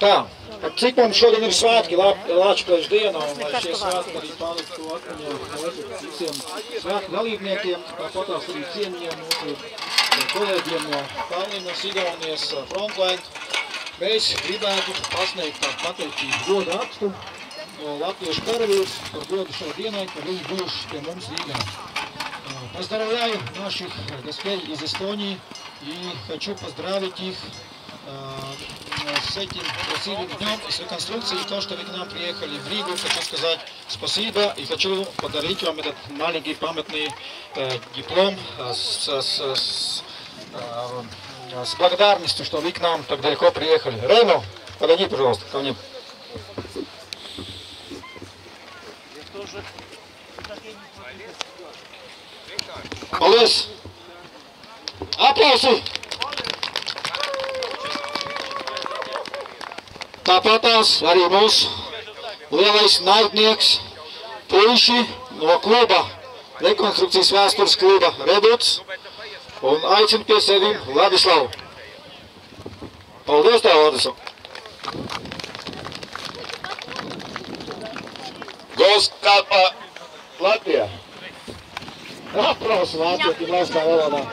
Tā, cik mums šodien ir svētki Lāčplēša dienā, un lai šie svētki arī paliktu atmiņā visiem svētku dalībniekiem, tāpatās arī cienījiem mūsu kolēģiem no Tallinas, Igaunijas, Frontline. Mēs gribētu pasniegt tādu pateicību godu rakstu no latviešu karavīrus par godu šai dienai, ka viņi bijuši pie mums Рīgā. Поздравляю наших гостей из Эстонии и хочу поздравить их с этим красивым днем, с реконструкцией, и то, что вы к нам приехали в Ригу. Хочу сказать спасибо и хочу подарить вам этот маленький памятный диплом с благодарностью, что вы к нам так далеко приехали. Рейно, подойди, пожалуйста, ко мне. Paldies! Aplausi! Tāpatās arī mūsu lielais naidnieks puiši no kluba, rekonstrukcijas vēstures kluba Reduts, un aicinu pie sevim Vladislavu. Paldies tev, Vladislav! Gost kalpa Latvijā! Aplausi Latvijā, valstā valodā!